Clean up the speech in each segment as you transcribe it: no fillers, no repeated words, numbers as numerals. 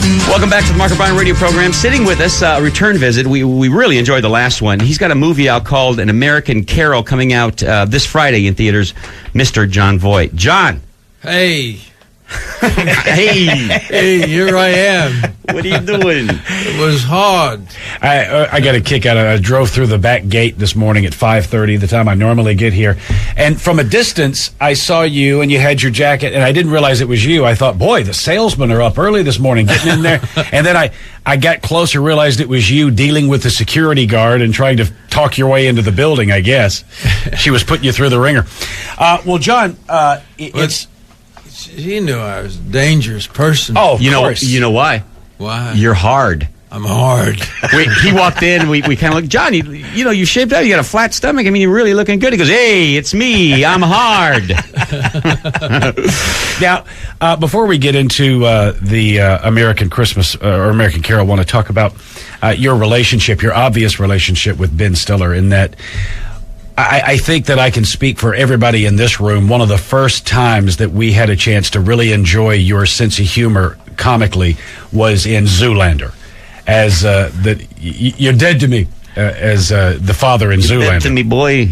Welcome back to the Mark O'Brien radio program. Sitting with us, a return visit. We really enjoyed the last one. He's got a movie out called An American Carol coming out this Friday in theaters. Mr. Jon Voight. John. Hey. Hey, here I am. What are you doing? It was hard. I got a kick out of it. I drove through the back gate this morning at 5:30, the time I normally get here. And from a distance, I saw you, and you had your jacket, and I didn't realize it was you. I thought, boy, the salesmen are up early this morning getting in there. And then I got closer, realized it was you dealing with the security guard and trying to talk your way into the building, I guess. She was putting you through the ringer. Well, John, She knew I was a dangerous person. Oh, of course. You know why? Why? You're hard. I'm hard. He walked in, we kind of looked, John, you shaved out, you got a flat stomach. I mean, you're really looking good. He goes, hey, it's me. I'm hard. Now, before we get into the American Christmas or American Carol, I want to talk about your relationship, your obvious relationship with Ben Stiller, in that I think that I can speak for everybody in this room. One of the first times that we had a chance to really enjoy your sense of humor comically was in Zoolander. As you're dead to me, as the father in Zoolander. Dead to me, boy.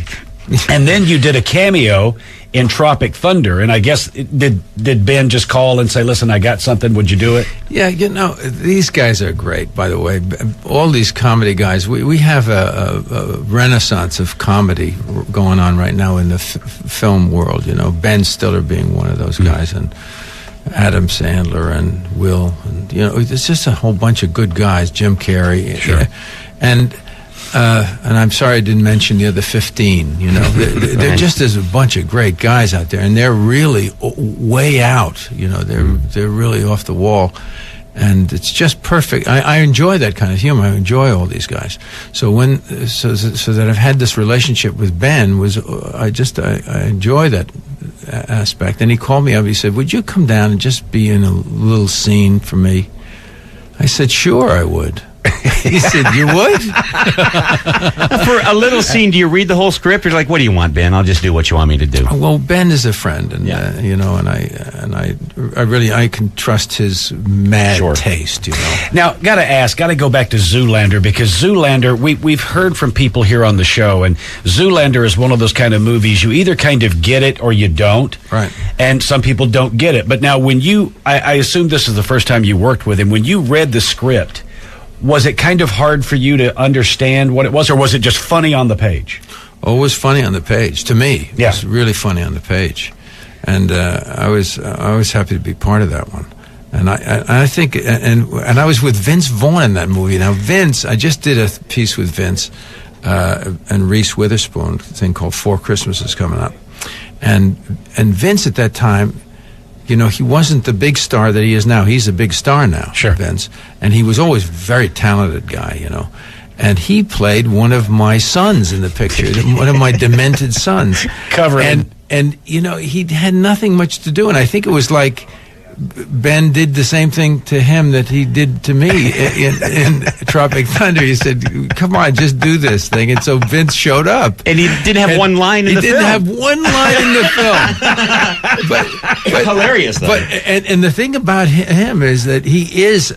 And then you did a cameo in Tropic Thunder, and I guess did Ben just call and say, "Listen, I got something. Would you do it?" Yeah, these guys are great. By the way, all these comedy guys. We have a renaissance of comedy going on right now in the film world. Ben Stiller being one of those guys, and Adam Sandler and Will, and there's just a whole bunch of good guys. Jim Carrey, sure. And I'm sorry I didn't mention the other 15. They're just as a bunch of great guys out there, and they're really way out. They're really off the wall, and it's just perfect. I enjoy that kind of humor. I enjoy all these guys. So so that I've had this relationship with Ben I enjoy that aspect. And he called me up. He said, "Would you come down and just be in a little scene for me?" I said, "Sure, I would." He said, "You would?" For a little scene, do you read the whole script? You're like, "What do you want, Ben? I'll just do what you want me to do." Well, Ben is a friend, and I can trust his mad taste. Now, gotta go back to Zoolander, because Zoolander, we've heard from people here on the show, and Zoolander is one of those kind of movies you either kind of get it or you don't. Right. And some people don't get it. But now, when I assume this is the first time you worked with him. When you read the script, was it kind of hard for you to understand what it was, or was it just funny on the page? Oh, it was funny on the page to me. Yeah. It was really funny on the page, and I was happy to be part of that one. And I think and I was with Vince Vaughn in that movie. Now Vince, I just did a piece with Vince and Reese Witherspoon, a thing called Four Christmases coming up, and Vince at that time. He wasn't the big star that he is now. He's a big star now, sure. Vince. And he was always a very talented guy, And he played one of my sons in the picture, one of my demented sons. Covering. And he had nothing much to do. And I think it was like Ben did the same thing to him that he did to me in Tropic Thunder. He said, "Come on, just do this thing." And so Vince showed up. And he didn't have one line in the film. He didn't have one line in the film. but hilarious, though. But and the thing about him is that he's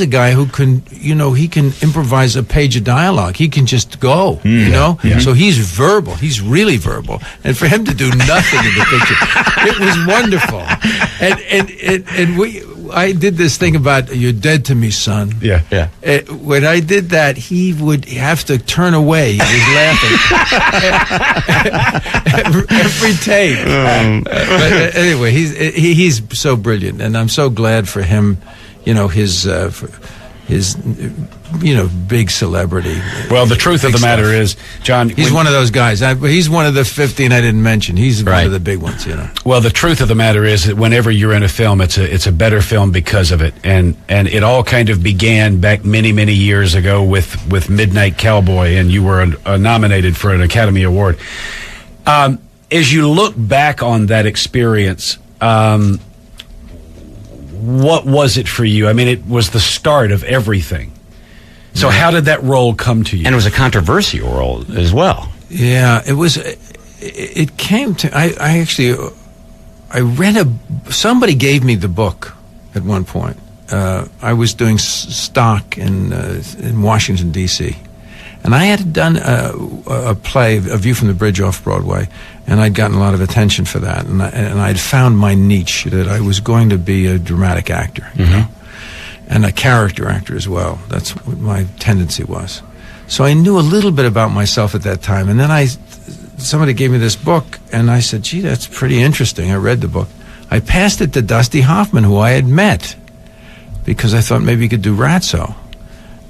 a guy who can, he can improvise a page of dialogue. He can just go, Yeah. So he's verbal. He's really verbal. And for him to do nothing in the picture, it was wonderful. And I did this thing about "You're dead to me, son." Yeah. When I did that, he would have to turn away. He was laughing every take. But anyway, he's so brilliant, and I'm so glad for him. His big celebrity. Well, the truth of the matter is, John, he's one of those guys. He's one of the 15 I didn't mention. He's one of the big ones, Well, the truth of the matter is that whenever you're in a film, it's a better film because of it, and it all kind of began back many years ago with Midnight Cowboy, and you were nominated for an Academy Award. As you look back on that experience, what was it for you? I mean, it was the start of everything. So how did that role come to you? And it was a controversial role as well. Yeah, it was. It came to. I read somebody gave me the book at one point, I was doing stock in Washington, D.C., and I had done a play, A View from the Bridge off Broadway, and I'd gotten a lot of attention for that, and I'd found my niche, that I was going to be a dramatic actor, you know, and a character actor as well. That's what my tendency was. So I knew a little bit about myself at that time, and then somebody gave me this book, and I said, gee, that's pretty interesting. I read the book. I passed it to Dusty Hoffman, who I had met, because I thought maybe he could do Ratso.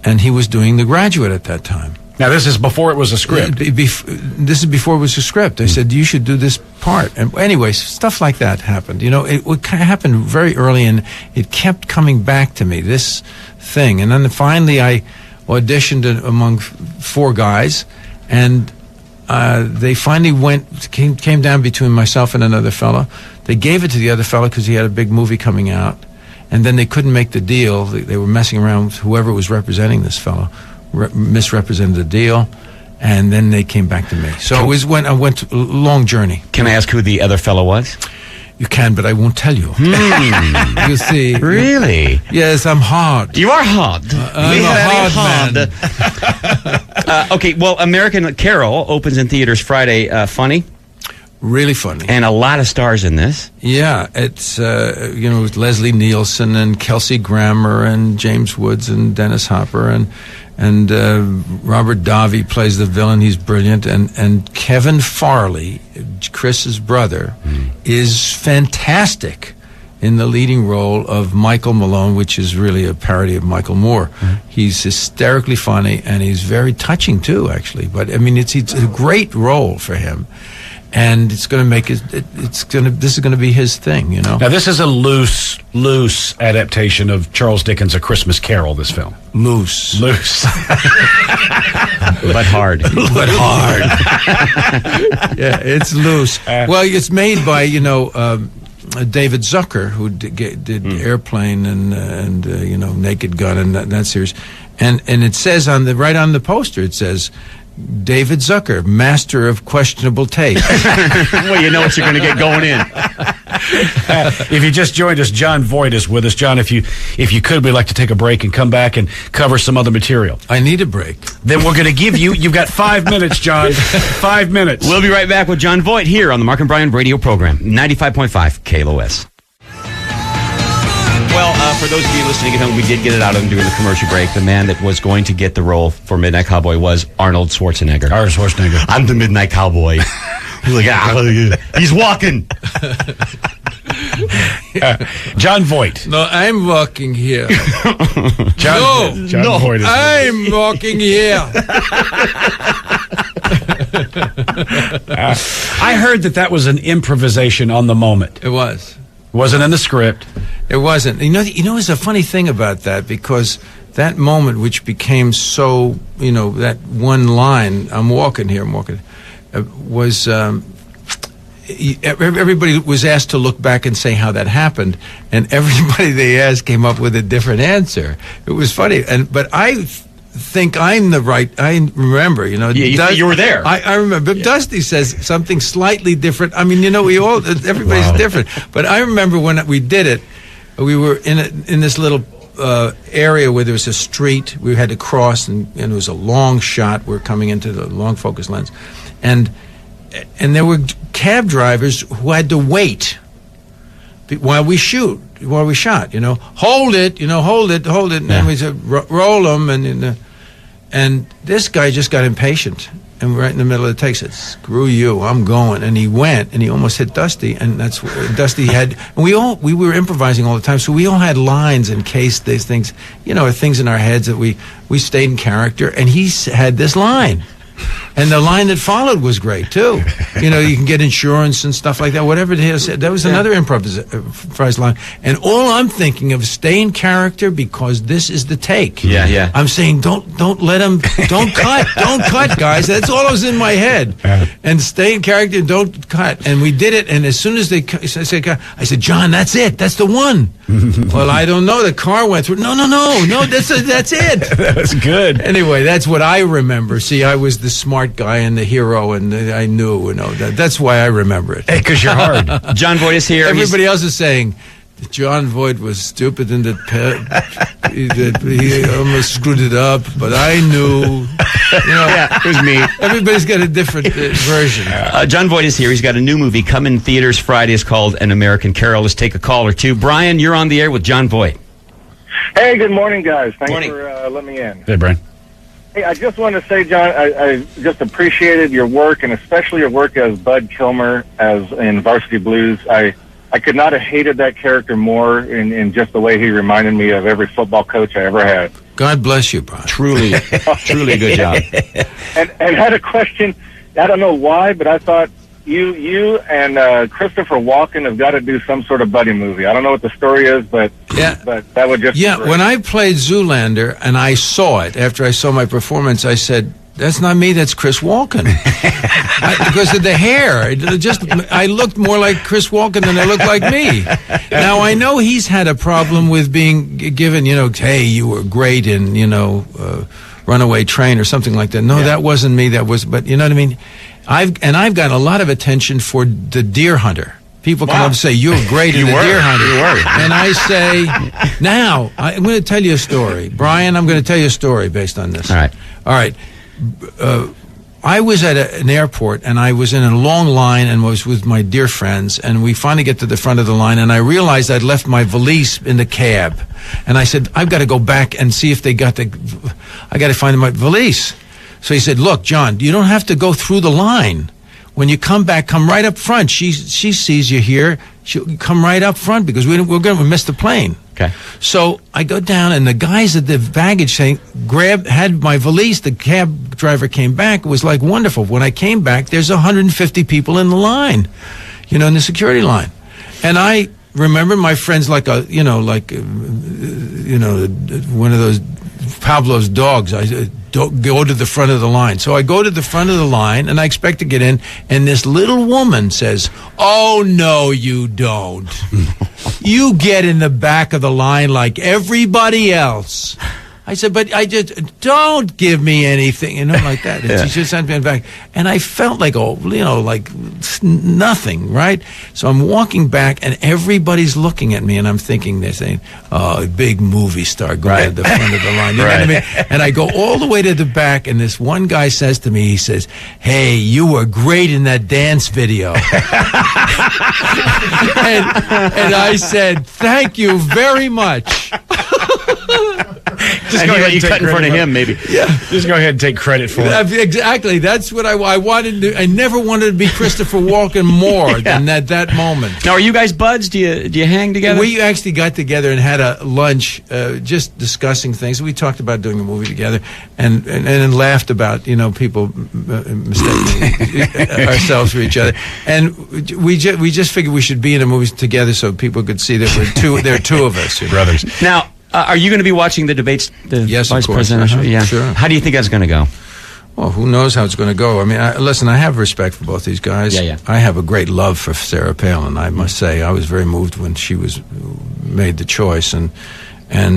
And he was doing The Graduate at that time. Now, this is before it was a script. This is before it was a script. I said, you should do this part. And anyway, stuff like that happened. You know, it happened very early, and it kept coming back to me, this thing. And then finally I auditioned among 4 guys, and they finally came down between myself and another fellow. They gave it to the other fellow because he had a big movie coming out, and then they couldn't make the deal. They were messing around with whoever was representing this fellow, misrepresented the deal, and then they came back to me. So I went a long journey. Can I ask who the other fellow was? You can, but I won't tell you. You see. Really? Yes, I'm hard. You are hard. I'm a hard man. Okay, well, American Carol opens in theaters Friday. Funny? Really funny. And a lot of stars in this. Yeah, it's, with Leslie Nielsen and Kelsey Grammer and James Woods and Dennis Hopper and Robert Davi plays the villain. He's brilliant. And Kevin Farley, Chris's brother, is fantastic in the leading role of Michael Malone, which is really a parody of Michael Moore. He's hysterically funny, and he's very touching too, actually. But I mean, it's a great role for him. And it's going to make this is going to be his thing, you know. Now, this is a loose adaptation of Charles Dickens' A Christmas Carol, this film. Loose. But hard. But hard. Yeah, it's loose. Well, it's made by, David Zucker, who did Airplane and Naked Gun and that series. And it says right on the poster, it says, David Zucker, master of questionable taste. Well, you know what you're going to get going in. If you just joined us, John Voit is with us. John, if you could, we'd like to take a break and come back and cover some other material. I need a break. Then we're going to give you've got 5 minutes, John. 5 minutes. We'll be right back with John Voit here on the Mark and Brian radio program, 95.5 KLOS. Well, for those of you listening at home, we did get it out of him during the commercial break. The man that was going to get the role for Midnight Cowboy was Arnold Schwarzenegger. Arnold Schwarzenegger. I'm the Midnight Cowboy. He's like, he's walking. John Voit. No, I'm walking here. John Voit is I'm walking here. I heard that was an improvisation on the moment. It was. Wasn't in the script. It wasn't. It's a funny thing about that, because that moment, which became so, that one line, I'm walking here, was, everybody was asked to look back and say how that happened, and everybody they asked came up with a different answer. It was funny, but I think I'm the right. I remember, you were there. I remember. But Dusty says something slightly different. I mean, everybody's different. But I remember when we did it, we were in this little area where there was a street we had to cross, and it was a long shot. We're coming into the long focus lens, and there were cab drivers who had to wait while we shot. Hold it, hold it, and then we said roll them, and this guy just got impatient, and right in the middle of the take said, "Screw you, I'm going," and he went, and he almost hit Dusty, and that's what Dusty had. And we were improvising all the time, so we all had lines in case these things, things in our heads that we stayed in character, and he had this line. And the line that followed was great, too. You can get insurance and stuff like that, whatever it is. That was another improvised line. And all I'm thinking of is stay in character, because this is the take. Yeah. I'm saying don't let him, don't cut, guys. That's all that was in my head. And stay in character, don't cut. And we did it, and as soon as they said, I said, John, that's it. That's the one. Well, I don't know. The car went through. No, that's it. That's good. Anyway, that's what I remember. See, I was the smart guy and the hero, and I knew, that's why I remember it. Hey, because you're hard. John Voit is here. Everybody else is saying, John Voit was stupid in that he almost screwed it up, but I knew. Yeah, it was me. Everybody's got a different version. John Voit is here. He's got a new movie coming theaters Friday. It's called An American Carol. Let's take a call or two. Brian, you're on the air with John Voit. Hey, good morning, guys. Thanks Morning. for letting me in. Hey, Brian. Hey, I just want to say, John, I just appreciated your work, and especially your work as Bud Kilmer as in Varsity Blues. I could not have hated that character more in just the way he reminded me of every football coach I ever had. God bless you, Brian. Truly a good job. And had a question. I don't know why, but I thought you and Christopher Walken have got to do some sort of buddy movie. I don't know what the story is, but that would just be great. When I played Zoolander and I saw it, after I saw my performance, I said, that's not me, that's Chris Walken. Because of the hair. I looked more like Chris Walken than I looked like me. Now, I know he's had a problem with being given, hey, you were great in, Runaway Train or something like that. No, that wasn't me. But you know what I mean? I've gotten a lot of attention for The Deer Hunter. People come up and say, you're great in The Deer Hunter. You were. And I say, now, I'm going to tell you a story. Brian, I'm going to tell you a story based on this. All right. I was at an airport, and I was in a long line and was with my dear friends, and we finally get to the front of the line, and I realized I'd left my valise in the cab. And I said, I've got to go back and see if they got I got to find my valise. So he said, look, John, you don't have to go through the line. When you come back, come right up front. She sees you here. She'll come right up front because we're going to miss the plane. Okay. So I go down, and the guys at the baggage thing had my valise. The cab driver came back. It was like wonderful. When I came back, there's 150 people in the line, in the security line. And I remember my friends one of those Pavlov's dogs. I go to the front of the line. So I go to the front of the line, and I expect to get in, and this little woman says, oh, no, you don't. You get in the back of the line like everybody else. I said, but I just, don't give me anything, like that. And she just sent me back. And I felt like, like nothing, right? So I'm walking back, and everybody's looking at me, and I'm thinking, they're saying, oh, a big movie star going to the front of the line. You know what I mean? And I go all the way to the back, and this one guy says to me, he says, hey, you were great in that dance video. and I said, thank you very much. Just go ahead and cut in front of him, maybe. Yeah. Just go ahead and take credit for it. Exactly. That's what I wanted to. I never wanted to be Christopher Walken more than at that moment. Now, are you guys buds? Do you hang together? We actually got together and had a lunch, just discussing things. We talked about doing a movie together, and laughed about people mistaking ourselves for each other. And we just figured we should be in a movie together so people could see that there are two of us, brothers. Now. Are you going to be watching the debates? Yes, Vice of course. Presidential? Yeah, sure. How do you think that's going to go? Well, who knows how it's going to go? I mean, listen, I have respect for both these guys. Yeah. I have a great love for Sarah Palin. I must say, I was very moved when she made the choice. And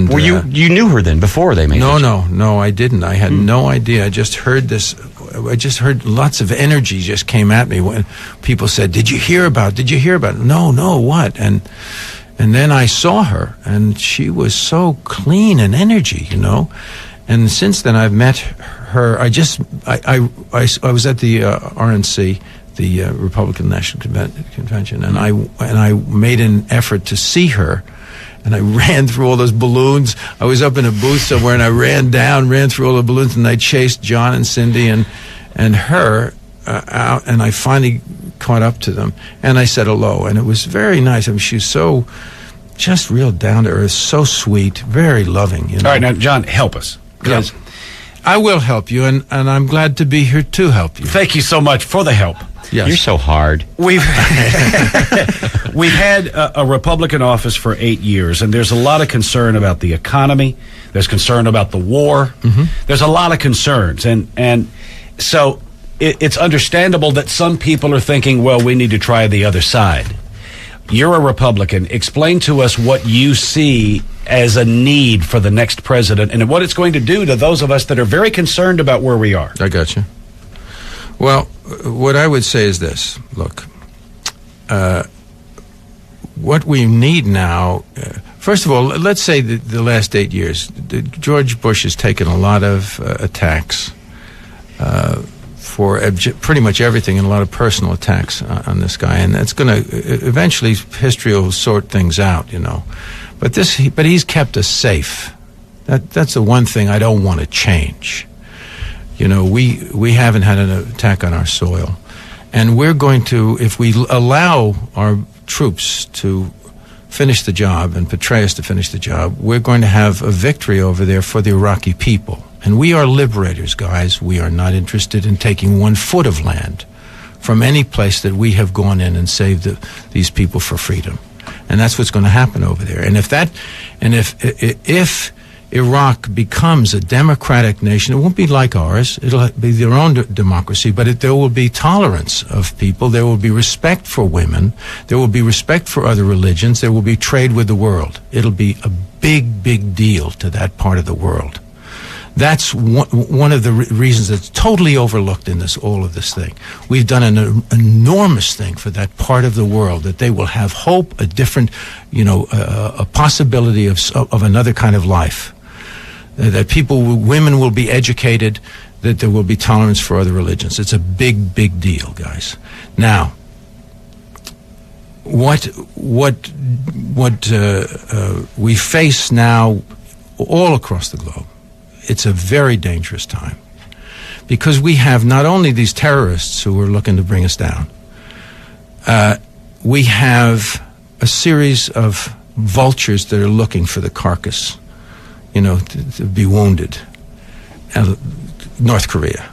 were you knew her then before they made? No, I didn't. I had no idea. I just heard this. I just heard lots of energy just came at me when people said, "Did you hear about? No, what?" And then I saw her, and she was so clean and energy, And since then, I've met her. I was at the RNC, the Republican National Convention, and I made an effort to see her, and I ran through all those balloons. I was up in a booth somewhere, and I ran through all the balloons, and I chased John and Cindy and her out, and I finally caught up to them, and I said hello, and it was very nice. I mean, she's so just real down to earth, so sweet, very loving. All right, now, John, help us. Yes. I will help you, and I'm glad to be here to help you. Thank you so much for the help. Yes. You're so hard. We've had a Republican office for 8 years, and there's a lot of concern about the economy. There's concern about the war. Mm-hmm. There's a lot of concerns, and so it's understandable that some people are thinking, well, we need to try the other side. You're a Republican. Explain to us what you see as a need for the next president and what it's going to do to those of us that are very concerned about where we are. I got you. Well, what I would say is this. Look, what we need now, first of all, let's say the last 8 years, George Bush has taken a lot of attacks for pretty much everything, and a lot of personal attacks on this guy, and that's going to eventually, history will sort things out, you know. But he's kept us safe. That's the one thing I don't want to change. You know, we haven't had an attack on our soil, and we're going to, if we allow our troops to finish the job and Petraeus to finish the job, we're going to have a victory over there for the Iraqi people. And we are liberators, guys. We are not interested in taking 1 foot of land from any place that we have gone in and saved these people for freedom. And that's what's going to happen over there. And if Iraq becomes a democratic nation, it won't be like ours. It'll be their own democracy, but there will be tolerance of people. There will be respect for women. There will be respect for other religions. There will be trade with the world. It'll be a big, big deal to that part of the world. That's one of the reasons that's totally overlooked in all of this thing. We've done an enormous thing for that part of the world, that they will have hope, a different, a possibility of another kind of life. That women will be educated, that there will be tolerance for other religions. It's a big, big deal, guys. Now, what we face now all across the globe, it's a very dangerous time, because we have not only these terrorists who are looking to bring us down, we have a series of vultures that are looking for the carcass, to be wounded. North Korea.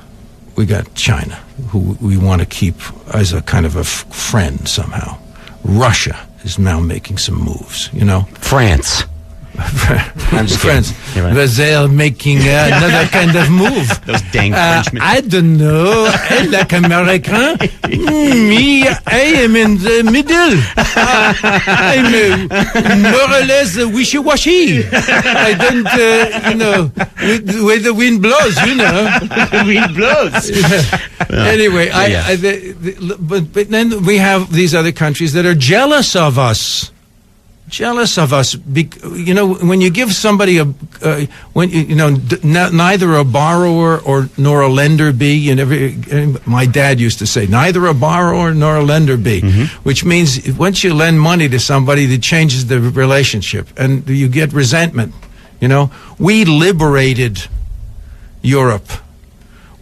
We got China, who we want to keep as a kind of a friend somehow. Russia is now making some moves, France. I'm just friends. But they're making another kind of move. Those dang Frenchmen. I don't know. I like American. Me, I am in the middle. I'm more or less wishy-washy. I don't, where the wind blows, The wind blows. Anyway, but then we have these other countries that are jealous of us. When you give somebody neither a borrower nor a lender be, my dad used to say, neither a borrower nor a lender be, which means once you lend money to somebody, that changes the relationship, and you get resentment. We liberated Europe,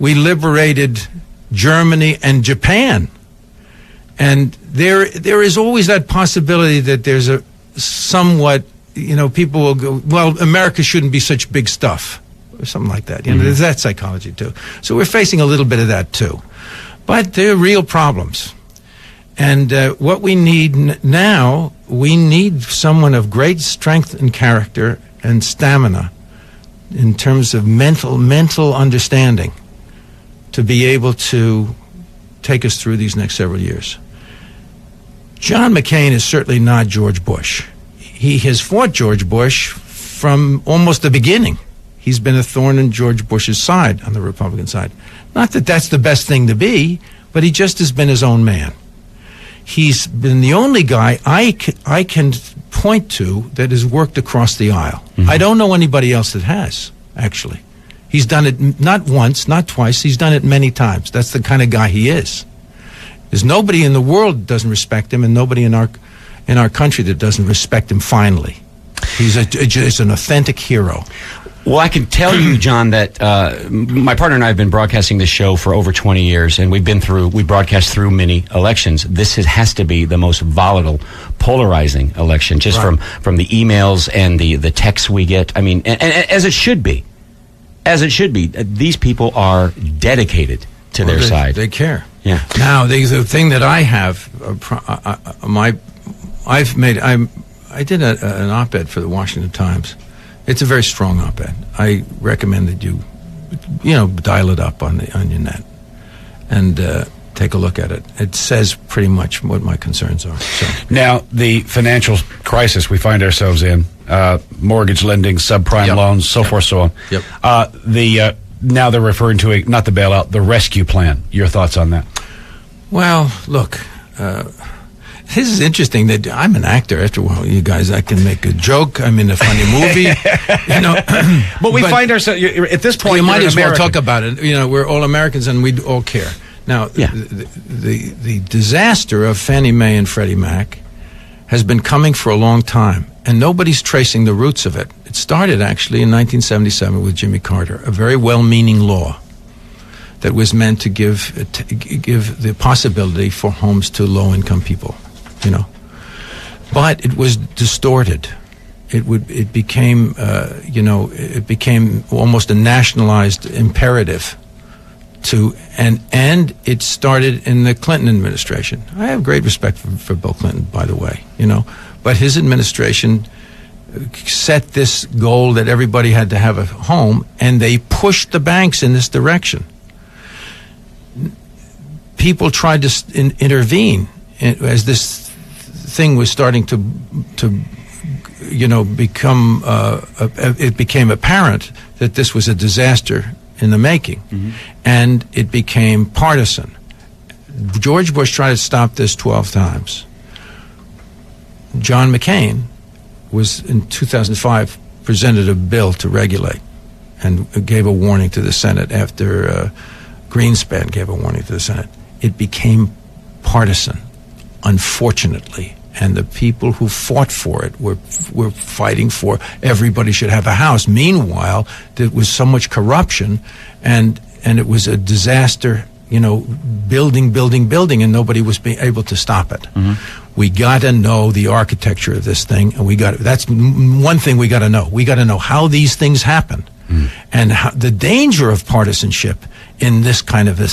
we liberated Germany and Japan, and there is always that possibility that there's a somewhat, people will go, well, America shouldn't be such big stuff, or something like that. There's that psychology too. So we're facing a little bit of that too. But there are real problems. And what we need now, we need someone of great strength and character and stamina in terms of mental understanding to be able to take us through these next several years. John McCain is certainly not George Bush. He has fought George Bush from almost the beginning. He's been a thorn in George Bush's side, on the Republican side. Not that that's the best thing to be, but he just has been his own man. He's been the only guy I can point to that has worked across the aisle. I don't know anybody else that has, actually. He's done it not once, not twice. He's done it many times. That's the kind of guy he is. There's nobody in the world that doesn't respect him, and nobody in our country that doesn't respect him finally. He's an authentic hero. Well, I can tell you, John, that my partner and I have been broadcasting this show for over 20 years, and we broadcast through many elections. This has to be the most volatile, polarizing election, just from the emails and the texts we get. I mean, and as it should be. As it should be. These people are dedicated to their side. They care. Yeah. Now, the thing that I have, I did an op-ed for the Washington Times. It's a very strong op-ed. I recommend that you dial it up on your net and take a look at it. It says pretty much what my concerns are. So. Now, the financial crisis we find ourselves in, mortgage lending, subprime loans, so forth, so on. Yep. Now they're referring to not the bailout, the rescue plan. Your thoughts on that? Well, look, This is interesting that I'm an actor. After a while, you guys, I can make a joke. I'm in a funny movie, you know. But we find ourselves at this point. You might as well American. talk about it. You know, we're all Americans and we all care. Now, the disaster of Fannie Mae and Freddie Mac has been coming for a long time, and nobody's tracing the roots of it. It started actually in 1977 with Jimmy Carter, a very well-meaning law that was meant to give the possibility for homes to low-income people, you know. But it was distorted. It became almost a nationalized imperative and it started in the Clinton administration. I have great respect for Bill Clinton, by the way, you know, but his administration set this goal that everybody had to have a home, and they pushed the banks in this direction. People tried to intervene as this thing was starting to become. It became apparent that this was a disaster in the making, and it became partisan. George Bush tried to stop this 12 times. John McCain was in 2005 presented a bill to regulate, and gave a warning to the Senate after. Greenspan gave a warning to the Senate. It became partisan, unfortunately, and the people who fought for it were fighting for everybody should have a house. Meanwhile, there was so much corruption, and it was a disaster. You know, building, and nobody was able to stop it. We got to know the architecture of this thing, and that's one thing we got to know. We got to know how these things happen, and the danger of partisanship in this kind of a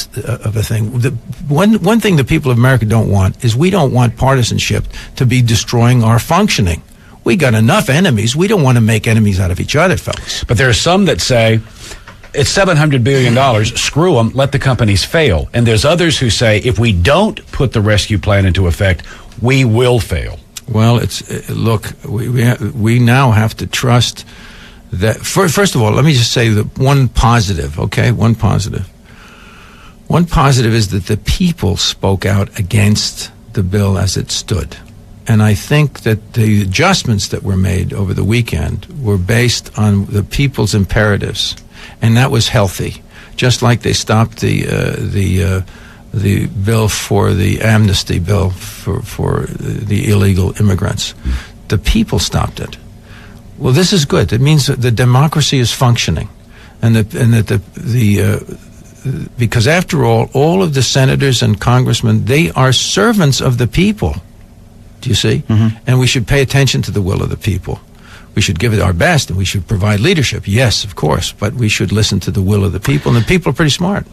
thing. One thing the people of America don't want is we don't want partisanship to be destroying our functioning. We got enough enemies. We don't want to make enemies out of each other, fellas. But there are some that say, it's $700 billion, screw them, let the companies fail. And there's others who say, if we don't put the rescue plan into effect, we will fail. Well, we now have to trust that. First of all, let me just say the one positive, okay? One positive. One positive is that the people spoke out against the bill as it stood. And I think that the adjustments that were made over the weekend were based on the people's imperatives. And that was healthy. Just like they stopped the bill for the amnesty bill for the illegal immigrants. The people stopped it. Well, this is good. It means that the democracy is functioning, and that because after all of the senators and congressmen, they are servants of the people. Do you see? And we should pay attention to the will of the people. We should give it our best, and we should provide leadership. Yes, of course, but we should listen to the will of the people, and the people are pretty smart.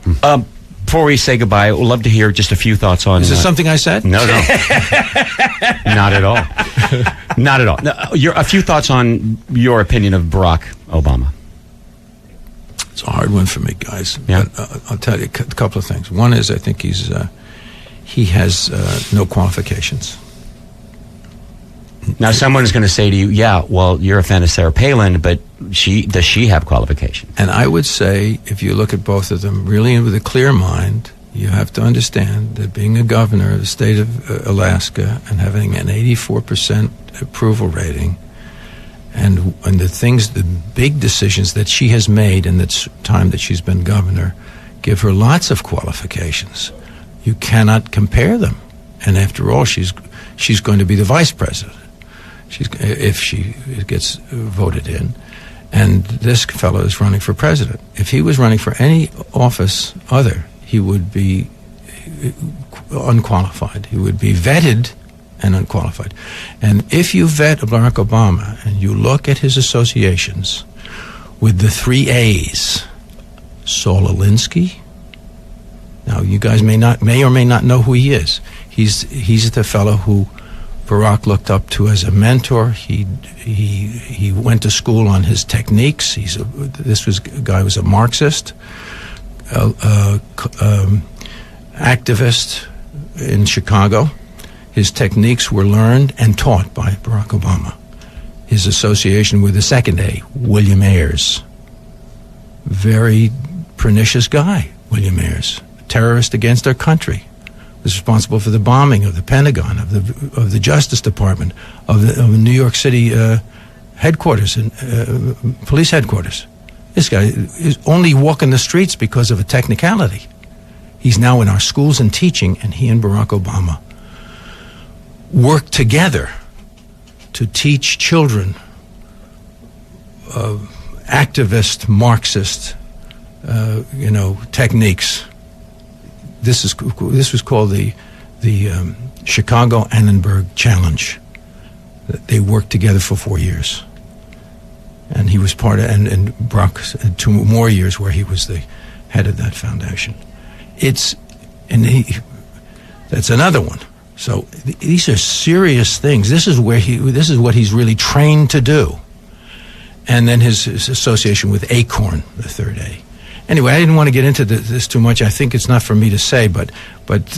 Before we say goodbye, we'd love to hear just a few thoughts on... Is this something I said? No. Not at all. Not at all. No, a few thoughts on your opinion of Barack Obama. It's a hard one for me, guys. Yeah. But, I'll tell you a couple of things. One is I think he has no qualifications. Now, someone's going to say to you, yeah, well, you're a fan of Sarah Palin, but does she have qualifications? And I would say, if you look at both of them really with a clear mind, you have to understand that being a governor of the state of Alaska and having an 84% approval rating, and the big decisions that she has made in the time that she's been governor, give her lots of qualifications. You cannot compare them. And after all, she's going to be the vice president. If she gets voted in, and this fellow is running for president. If he was running for any office other, he would be unqualified. He would be vetted and unqualified. And if you vet Barack Obama and you look at his associations with the 3 A's, Saul Alinsky. Now, you guys may or may not know who he is. He's the fellow who Barack looked up to as a mentor. He went to school on his techniques. This guy was a Marxist, activist in Chicago. His techniques were learned and taught by Barack Obama. His association with the second A, William Ayers. Very pernicious guy, William Ayers. Terrorist against our country. was responsible for the bombing of the Pentagon, of the Justice Department, of the New York City headquarters and police headquarters. This guy is only walking the streets because of a technicality. He's now in our schools and teaching, and he and Barack Obama work together to teach children activist, Marxist, techniques. This was called the Chicago Annenberg Challenge. They worked together for 4 years, and he was part of, and Barack had 2 more years where he was the head of that foundation. That's another one. So these are serious things. This is what he's really trained to do. And then his association with ACORN, the third A. Anyway, I didn't want to get into this too much. I think it's not for me to say, but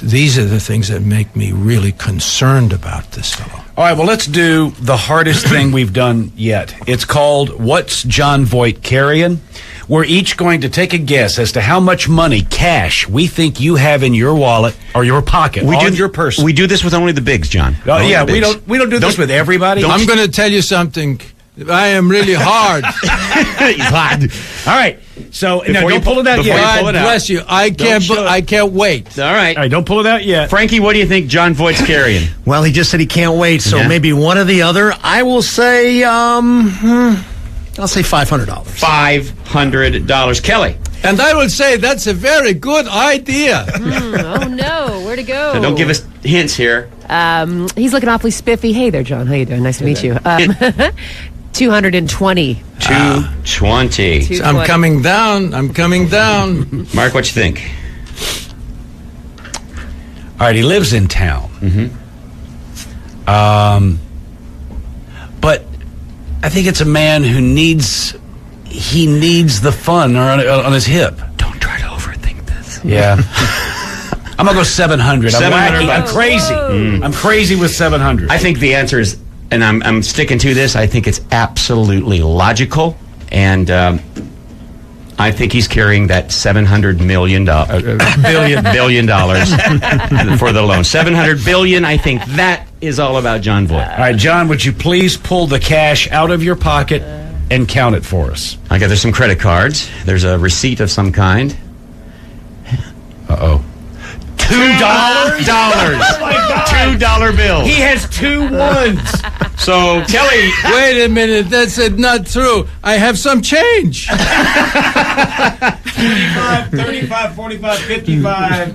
these are the things that make me really concerned about this fellow. All right, well, let's do the hardest thing we've done yet. It's called What's Jon Voit Carrying? We're each going to take a guess as to how much money, cash, we think you have in your wallet or your pocket, your purse. We do this with only the bigs, John. Yeah, we don't do this with everybody. I'm going to tell you something. I am really hard. He's hard. All right. So now don't pull it out yet. God bless you. I can't wait. All right. Don't pull it out yet. Frankie, what do you think Jon Voigt's carrying? Well, he just said he can't wait, so maybe one or the other. I will say, I'll say $500. $500. Kelly. And I will say that's a very good idea. Oh, no. Where to go? So don't give us hints here. He's looking awfully spiffy. Hey there, John. How you doing? Nice to meet you. 220. 220. I'm coming down. Mark, what you think? All right, he lives in town. But I think it's a man who needs the fun on his hip. Don't try to overthink this. Yeah. I'm going to go 700. I'm crazy. Whoa. I'm crazy with 700. I think the answer is, and I'm sticking to this, I think it's absolutely logical, and I think he's carrying that $700 billion for the loan. $700 billion, I think that is all about Jon Voit. All right, John, would you please pull the cash out of your pocket and count it for us? I got there's some credit cards. There's a receipt of some kind. Uh-oh. $2? $2 bill. He has 2 ones. So, Kelly. Wait a minute. That's not true. I have some change. 25, 35, 45, 55.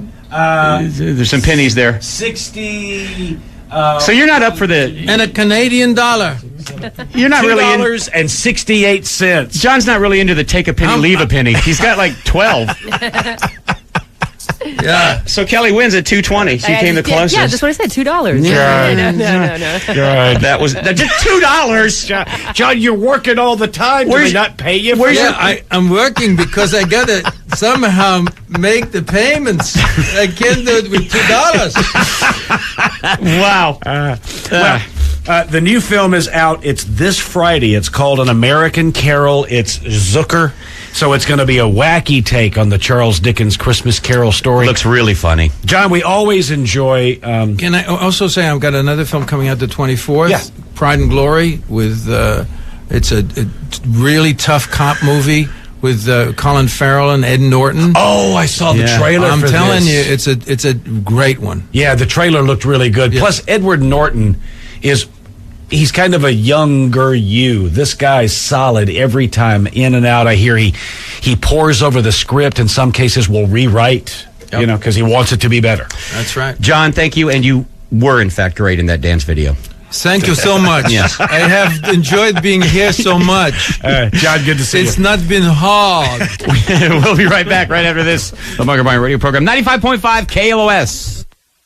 There's some pennies there. 60. So you're not up for the... And a Canadian dollar. You're not really in... $2.68. John's not really into the take a penny, leave a penny. He's got like 12. Yeah. So Kelly wins at 220. She came the closest. Yeah, that's what I said. $2. Yeah. No. God, that was just $2. John, you're working all the time. Do they not pay you? I'm working because I gotta somehow make the payments. I can't do it with $2. Wow. The new film is out. It's this Friday. It's called An American Carol. It's Zucker. So it's going to be a wacky take on the Charles Dickens Christmas Carol story. Looks really funny. John, we always enjoy... Can I also say I've got another film coming out the 24th? Yeah. Pride and Glory. It's a really tough cop movie with Colin Farrell and Ed Norton. Oh, I saw the trailer I'm for telling this. you, it's a great one. Yeah, the trailer looked really good. Yeah. Plus, Edward Norton he's kind of a younger you. This guy's solid every time, in and out. I hear he pores over the script. In some cases, will rewrite, because he wants it to be better. That's right. John, thank you. And you were, in fact, great in that dance video. Thank you so much. Yes. I have enjoyed being here so much. John, good to see you. It's not been hard. We'll be right back right after this. The Mark O'Brien Radio Program, 95.5 KLOS.